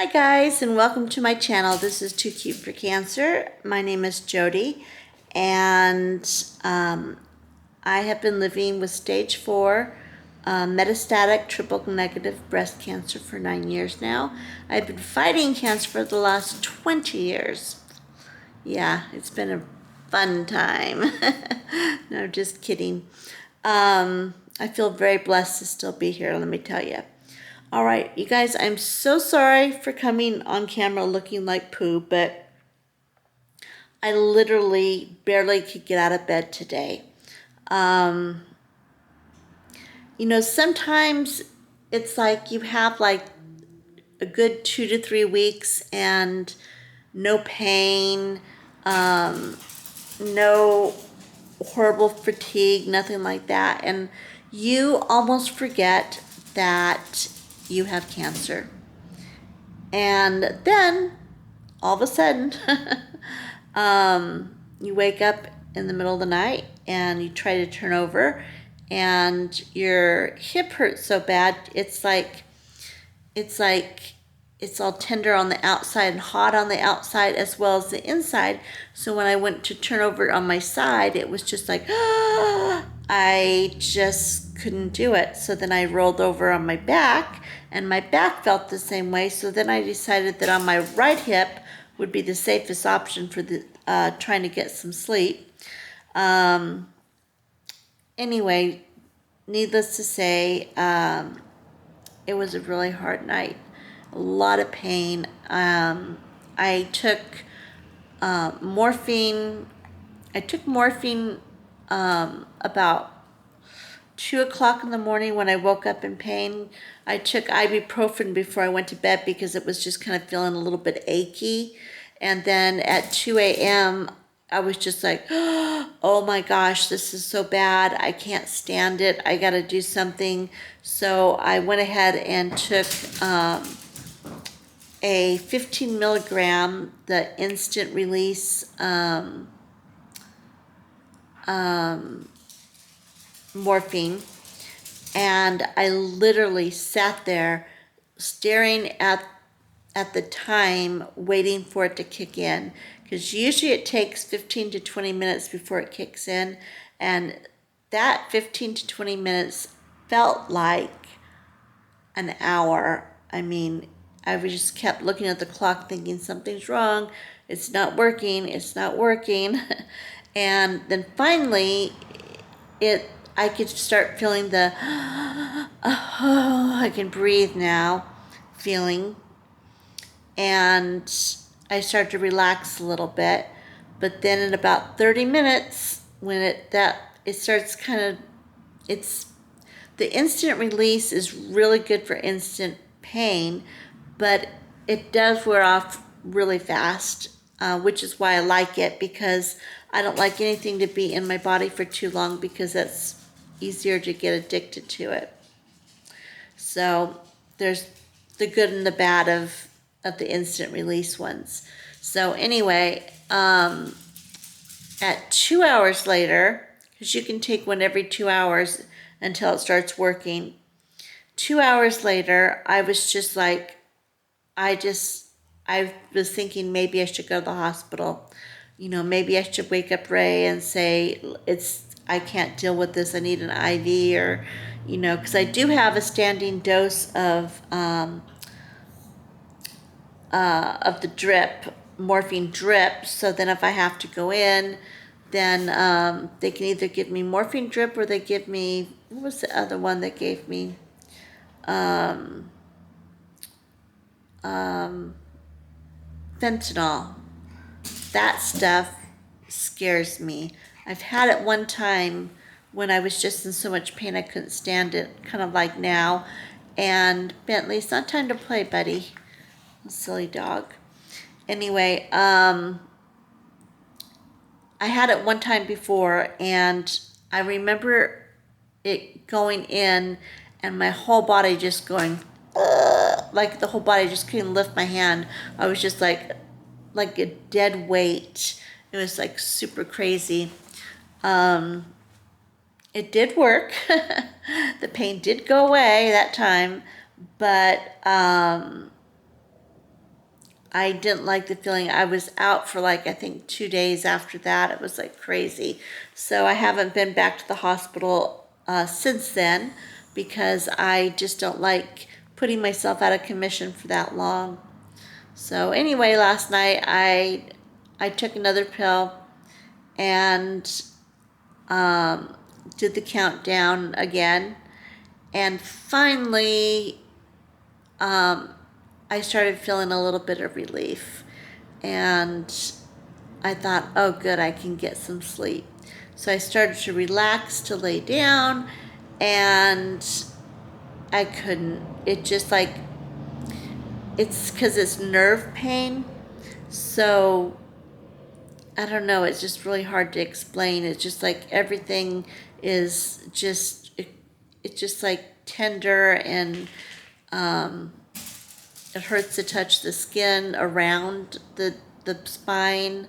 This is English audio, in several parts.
Hi guys, and welcome to my channel. This is Too Cute for Cancer. My name is Jody, and I have been living with stage 4 metastatic triple negative breast cancer for 9 years now. I've been fighting cancer for the last 20 years. Yeah, it's been a fun time. No, just kidding. I feel very blessed to still be here, let me tell you. All right, you guys, I'm so sorry for coming on camera looking like poo, but I literally barely could get out of bed today. You know, sometimes it's like you have like a good 2 to 3 weeks and no pain, no horrible fatigue, nothing like that. And you almost forget that you have cancer. And then all of a sudden, you wake up in the middle of the night and you try to turn over and your hip hurts so bad, it's all tender on the outside and hot on the outside as well as the inside. So when I went to turn over on my side, it was just like, I just couldn't do it. So then I rolled over on my back and my back felt the same way. So then I decided that on my right hip would be the safest option for the trying to get some sleep. Anyway, needless to say, it was a really hard night. A lot of pain. I took morphine. I took morphine about 2 o'clock in the morning when I woke up in pain. I took ibuprofen before I went to bed because it was just kind of feeling a little bit achy. And then at 2 a.m., I was just like, oh my gosh, this is so bad. I can't stand it. I got to do something. So I went ahead and took a 15 milligram, the instant release morphine. And I literally sat there staring at the time, waiting for it to kick in. Because usually it takes 15 to 20 minutes before it kicks in. And that 15 to 20 minutes felt like an hour. I mean, I just kept looking at the clock thinking something's wrong. It's not working. It's not working. And then finally, I could start feeling the, oh, I can breathe now feeling. And I started to relax a little bit. But then in about 30 minutes, when it starts kind of, the instant release is really good for instant pain, but it does wear off really fast, which is why I like it, because I don't like anything to be in my body for too long because that's easier to get addicted to it. So there's the good and the bad of the instant release ones. So anyway, at 2 hours later, because you can take one every 2 hours until it starts working. 2 hours later, I was just like, I was thinking maybe I should go to the hospital. You know, maybe I should wake up Ray and say, I can't deal with this. I need an IV, or, you know, because I do have a standing dose of the drip, morphine drip. So then if I have to go in, then they can either give me morphine drip or they give me, what was the other one they gave me? Fentanyl. That stuff scares me. I've had it one time when I was just in so much pain I couldn't stand it, kind of like now. And Bentley, it's not time to play, buddy. Silly dog. Anyway, I had it one time before, and I remember it going in and my whole body just going, like the whole body just couldn't lift my hand. I was just like a dead weight. It was like super crazy. It did work. The pain did go away that time, but I didn't like the feeling. I was out for like, I think 2 days after that. It was like crazy. So I haven't been back to the hospital since then, because I just don't like putting myself out of commission for that long. So anyway, last night I took another pill and did the countdown again, and finally I started feeling a little bit of relief, and I thought, oh good, I can get some sleep. So I started to relax, to lay down, and I couldn't. It just like, it's because it's nerve pain. So I don't know, it's just really hard to explain. It's just like everything is just, it's just like tender, and it hurts to touch the skin around the spine.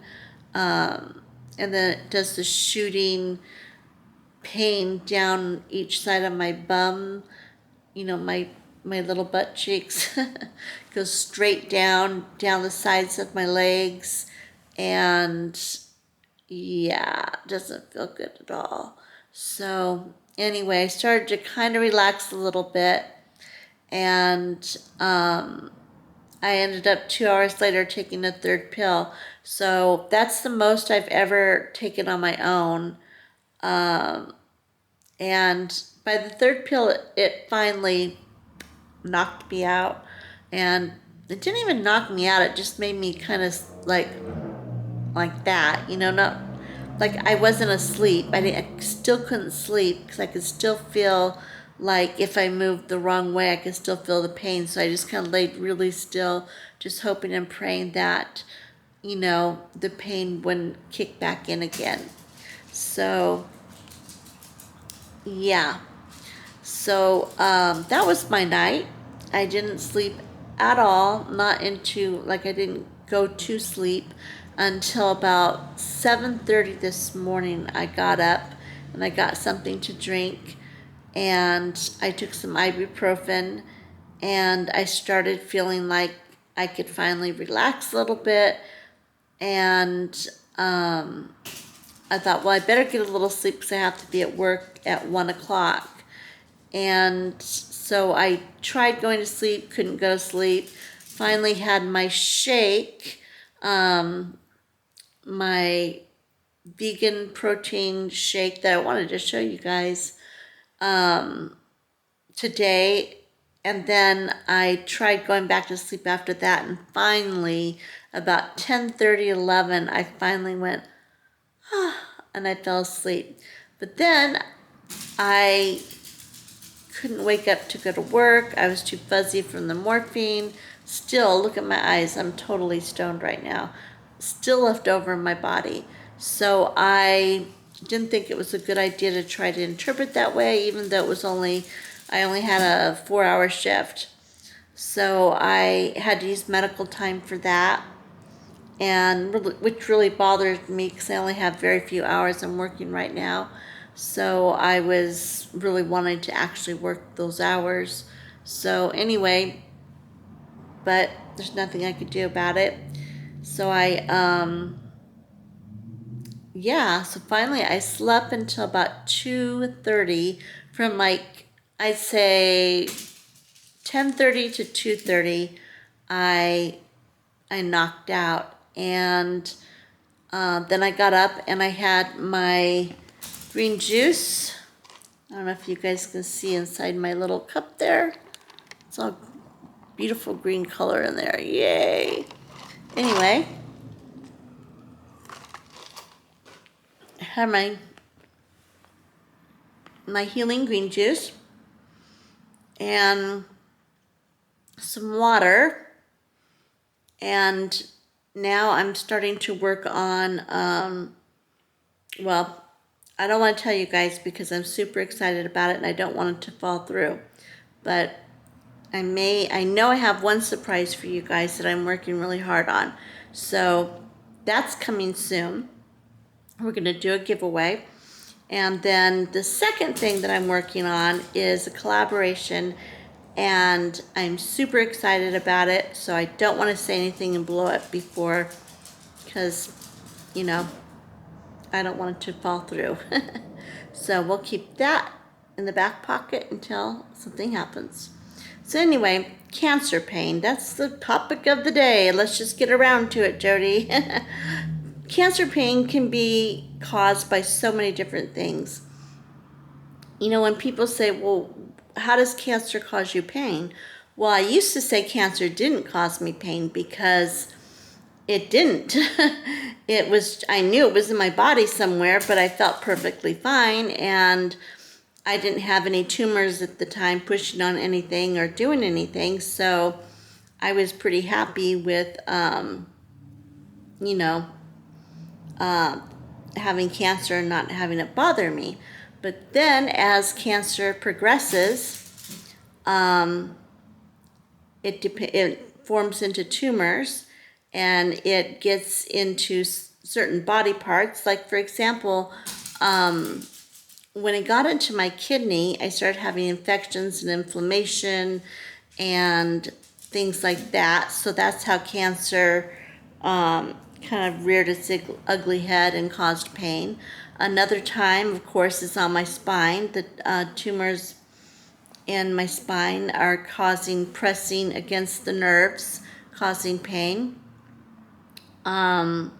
And then it does the shooting pain down each side of my bum, my little butt cheeks. Goes straight down the sides of my legs, and yeah, doesn't feel good at all. So anyway, I started to kind of relax a little bit, and I ended up 2 hours later taking a third pill. So that's the most I've ever taken on my own. And by the third pill, it finally knocked me out. And it didn't even knock me out, it just made me kind of like that, not like I wasn't asleep. I still couldn't sleep because I could still feel like if I moved the wrong way, I could still feel the pain. So I just kind of laid really still, just hoping and praying that, the pain wouldn't kick back in again. So, yeah. So that was my night. I didn't sleep at all, I didn't go to sleep until about 7:30 this morning. I got up and I got something to drink, and I took some ibuprofen, and I started feeling like I could finally relax a little bit. And I thought, well, I better get a little sleep because I have to be at work at 1 o'clock. And so I tried going to sleep, couldn't go to sleep. Finally had my shake, my vegan protein shake that I wanted to show you guys today. And then I tried going back to sleep after that. And finally, about 10:30, 11, I finally went, and I fell asleep. But then I couldn't wake up to go to work. I was too fuzzy from the morphine. Still, look at my eyes. I'm totally stoned right now. Still left over in my body. So I didn't think it was a good idea to try to interpret that way, even though I only had a 4-hour shift. So I had to use medical time for that, and which really bothers me because I only have very few hours I'm working right now. So I was really wanting to actually work those hours. So anyway, but there's nothing I could do about it. So so finally I slept until about 2:30, from like, I'd say 10:30 to 2:30, I knocked out. And then I got up and I had my green juice. I don't know if you guys can see inside my little cup there. It's all beautiful green color in there. Yay. Anyway, I had my healing green juice and some water. And now I'm starting to work on, well, I don't want to tell you guys because I'm super excited about it and I don't want it to fall through. But I know I have one surprise for you guys that I'm working really hard on. So that's coming soon. We're going to do a giveaway. And then the second thing that I'm working on is a collaboration and I'm super excited about it. So I don't want to say anything and blow it before, because, you know, I don't want it to fall through. So we'll keep that in the back pocket until something happens. So anyway, cancer pain, that's the topic of the day. Let's just get around to it, Jody. Cancer pain can be caused by so many different things. You know, when people say, well, how does cancer cause you pain? Well, I used to say cancer didn't cause me pain because it didn't. I knew it was in my body somewhere, but I felt perfectly fine, and I didn't have any tumors at the time pushing on anything or doing anything, so I was pretty happy with, you know, having cancer and not having it bother me. But then as cancer progresses, it forms into tumors, and it gets into certain body parts. Like, for example, when it got into my kidney, I started having infections and inflammation and things like that. So that's how cancer kind of reared its ugly head and caused pain. Another time, of course, is on my spine. The tumors in my spine are pressing against the nerves, causing pain. Bone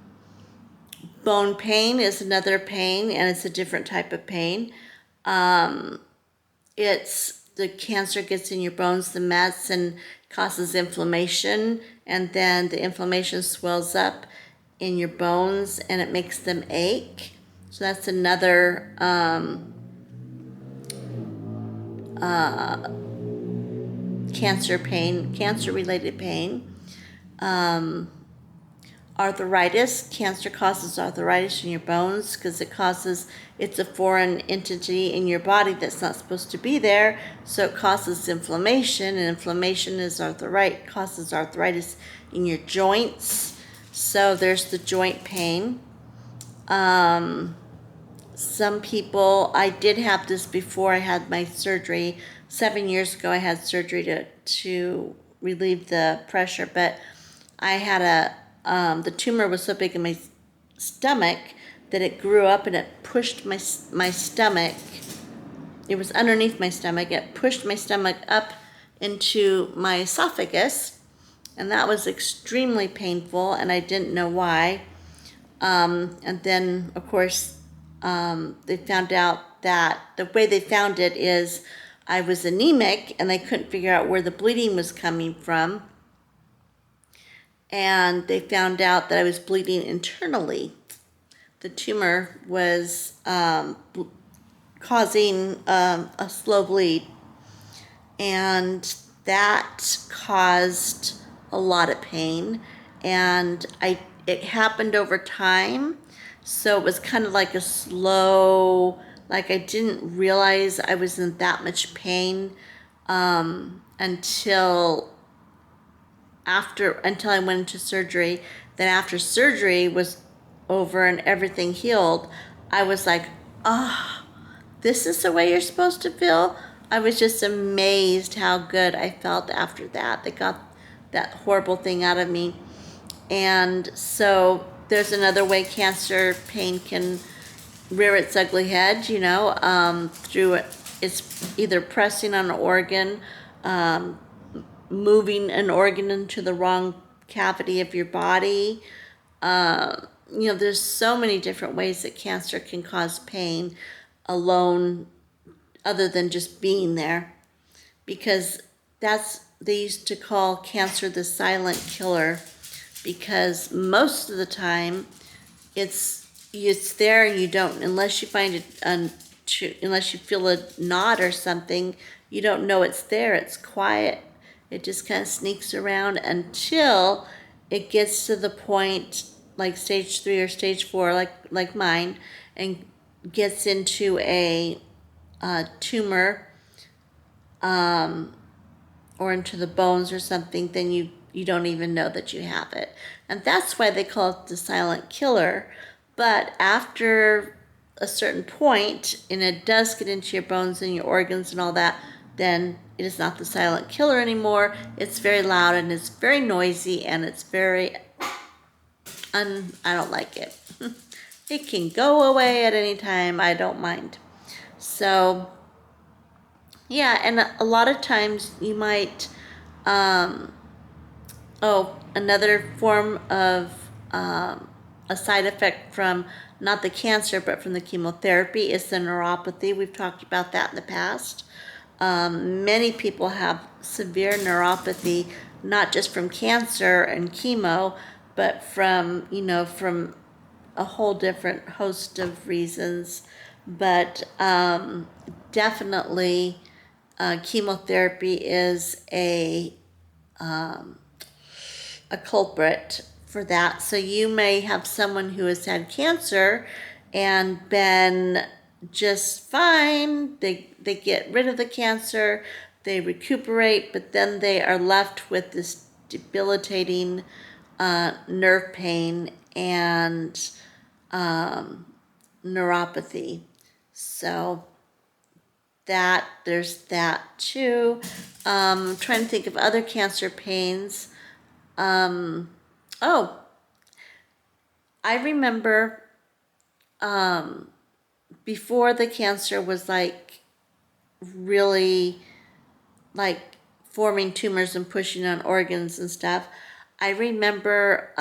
pain is another pain, and it's a different type of pain. It's the cancer gets in your bones, the mets, and causes inflammation, and then the inflammation swells up in your bones and it makes them ache. So that's another cancer pain, cancer-related pain. Arthritis. Cancer causes arthritis in your bones because it's a foreign entity in your body that's not supposed to be there, so it causes inflammation, and inflammation causes arthritis in your joints. So there's the joint pain. Some people, I did have this before I had my surgery. 7 years ago, I had surgery to relieve the pressure, but I had the tumor was so big in my stomach that it grew up and it pushed my stomach. It was underneath my stomach. It pushed my stomach up into my esophagus, and that was extremely painful, and I didn't know why. And then, of course, they found out that the way they found it is I was anemic, and they couldn't figure out where the bleeding was coming from. And they found out that I was bleeding internally. The tumor was causing a slow bleed, and that caused a lot of pain. And it happened over time, so it was kind of like a slow, like I didn't realize I was in that much pain until I went into surgery. Then after surgery was over and everything healed, I was like, oh, this is the way you're supposed to feel? I was just amazed how good I felt after that. They got that horrible thing out of me. And so there's another way cancer pain can rear its ugly head, through it's either pressing on an organ, moving an organ into the wrong cavity of your body. There's so many different ways that cancer can cause pain alone, other than just being there, because they used to call cancer the silent killer, because most of the time it's there and you don't, unless you find it, unless you feel a knot or something, you don't know it's there. It's quiet. It just kind of sneaks around until it gets to the point like stage 3 or stage 4, like mine, and gets into a tumor or into the bones or something. Then you don't even know that you have it. And that's why they call it the silent killer. But after a certain point, and it does get into your bones and your organs and all that, then it is not the silent killer anymore. It's very loud and it's very noisy and it's very, I don't like it. It can go away at any time. I don't mind. So, yeah, and a lot of times you might, another form of a side effect from not the cancer, but from the chemotherapy is the neuropathy. We've talked about that in the past. Many people have severe neuropathy, not just from cancer and chemo, but from, from a whole different host of reasons. But definitely chemotherapy is a culprit for that. So you may have someone who has had cancer and been just fine. They get rid of the cancer, they recuperate, but then they are left with this debilitating nerve pain and neuropathy. So there's that too. Trying to think of other cancer pains. Oh, I remember before the cancer was like really like forming tumors and pushing on organs and stuff. I remember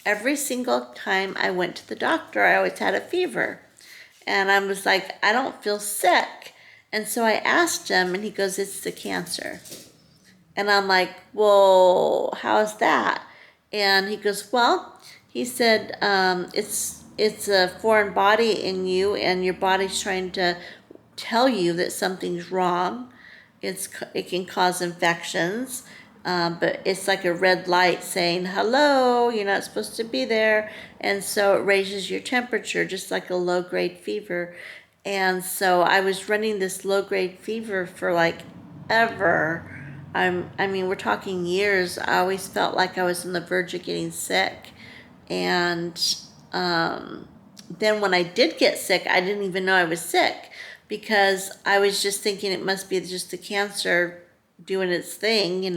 every single time I went to the doctor, I always had a fever. And I was like, I don't feel sick. And so I asked him, and he goes, it's the cancer. And I'm like, well, how's that? And he goes, well, he said, it's a foreign body in you, and your body's trying to tell you that something's wrong. It can cause infections, but it's like a red light saying, hello, you're not supposed to be there. And so it raises your temperature, just like a low-grade fever. And so I was running this low-grade fever for like ever. I mean, we're talking years. I always felt like I was on the verge of getting sick. And then when I did get sick, I didn't even know I was sick because I was just thinking it must be just the cancer doing its thing.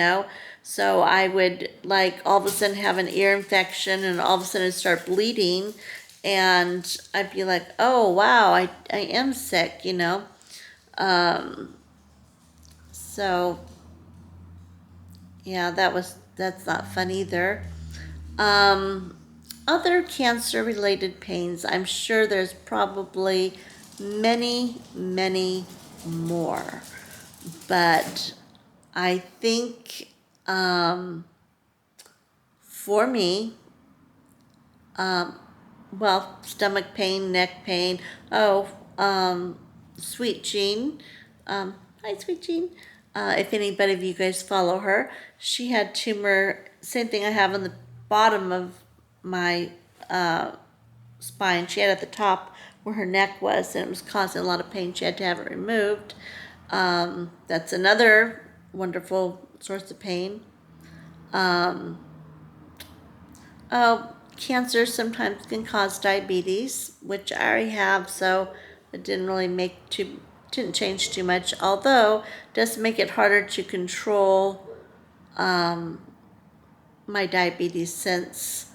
So I would like all of a sudden have an ear infection and all of a sudden start bleeding. And I'd be like, oh, wow, I am sick. So yeah, that's not fun either. Other cancer related pains, I'm sure there's probably many, many more. But I think for me, well, stomach pain, neck pain. Oh, Sweet Jean. Hi, Sweet Jean. If anybody of you guys follow her, she had tumor, same thing I have on the bottom of my spine. She had at the top where her neck was, and it was causing a lot of pain. She had to have it removed. That's another wonderful source of pain. Cancer sometimes can cause diabetes, which I already have, so it didn't change too much. Although it does make it harder to control my diabetes since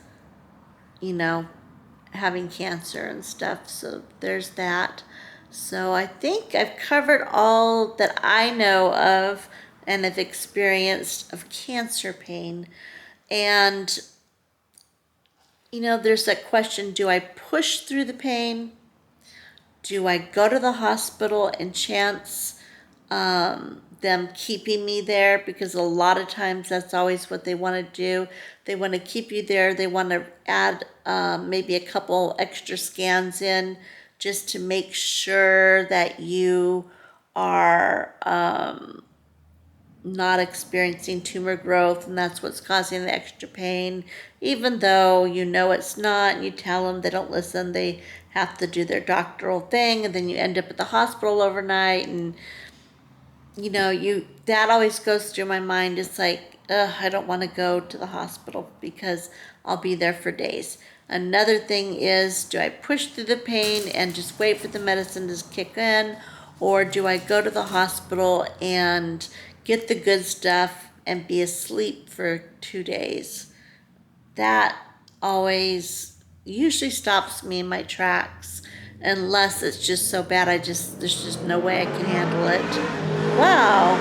having cancer and stuff. So there's that. So I think I've covered all that I know of and have experienced of cancer pain. And there's that question, do I push through the pain? Do I go to the hospital and chance them keeping me there? Because a lot of times that's always what they want to do. They want to keep you there. They want to add maybe a couple extra scans in just to make sure that you are not experiencing tumor growth, and that's what's causing the extra pain, even though it's not, and you tell them, they don't listen. They have to do their doctoral thing, and then you end up at the hospital overnight, and that always goes through my mind. It's like, I don't want to go to the hospital because I'll be there for days. Another thing is, do I push through the pain and just wait for the medicine to kick in, or do I go to the hospital and get the good stuff and be asleep for 2 days. That always usually stops me in my tracks, unless it's just so bad there's just no way I can handle it. Wow.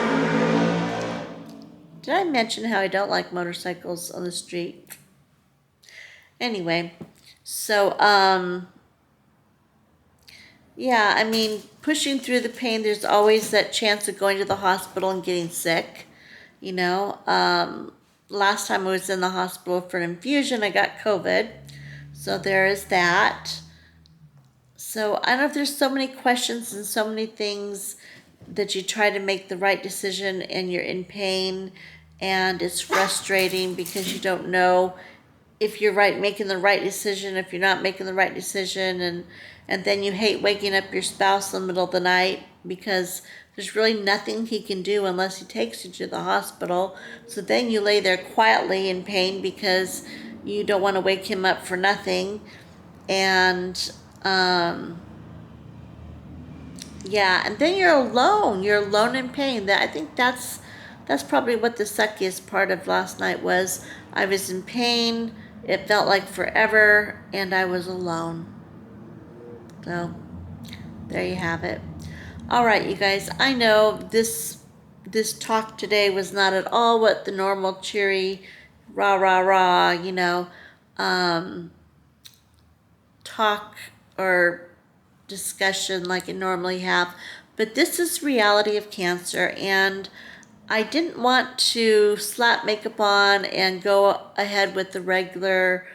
Did I mention how I don't like motorcycles on the street? Anyway, so yeah, I mean, pushing through the pain, there's always that chance of going to the hospital and getting sick. You know, last time I was in the hospital for an infusion, I got COVID. So there is that. So I don't know if there's so many questions and so many things that you try to make the right decision and you're in pain and it's frustrating because you don't know if you're making the right decision, if you're not making the right decision, and then you hate waking up your spouse in the middle of the night because there's really nothing he can do unless he takes you to the hospital. So then you lay there quietly in pain because you don't want to wake him up for nothing. And yeah, and then you're alone. You're alone in pain. I think that's probably what the suckiest part of last night was. I was in pain. It felt like forever, and I was alone. So there you have it. All right, you guys. I know this talk today was not at all what the normal cheery, rah rah rah, talk or discussion like I normally have, but this is reality of cancer, and I didn't want to slap makeup on and go ahead with the regular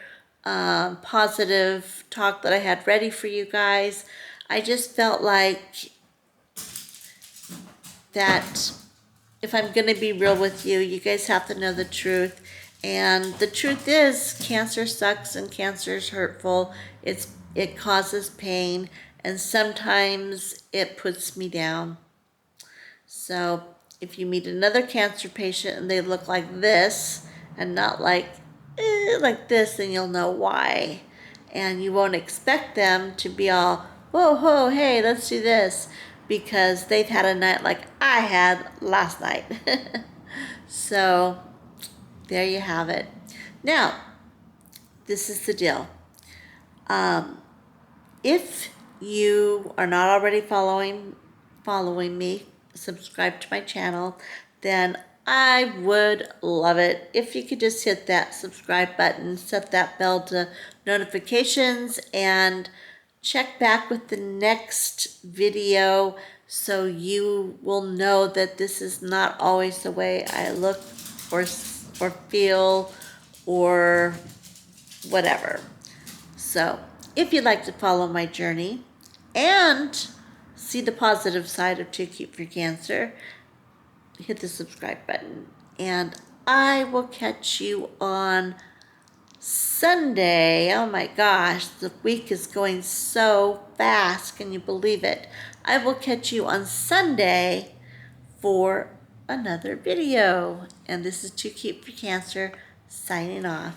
positive talk that I had ready for you guys. I just felt like that if I'm going to be real with you, you guys have to know the truth. And the truth is, cancer sucks and cancer is hurtful. It causes pain, and sometimes it puts me down. So if you meet another cancer patient and they look like this and not like this, then you'll know why. And you won't expect them to be all, whoa, whoa, hey, let's do this, because they've had a night like I had last night. So there you have it. Now, this is the deal. If you are not already following me, subscribe to my channel, then I would love it if you could just hit that subscribe button, set that bell to notifications, and check back with the next video so you will know that this is not always the way I look or feel or whatever. So if you'd like to follow my journey and see the positive side of Too Cute for Cancer, hit the subscribe button. And I will catch you on Sunday. Oh my gosh, the week is going so fast. Can you believe it? I will catch you on Sunday for another video. And this is Too Cute for Cancer, signing off.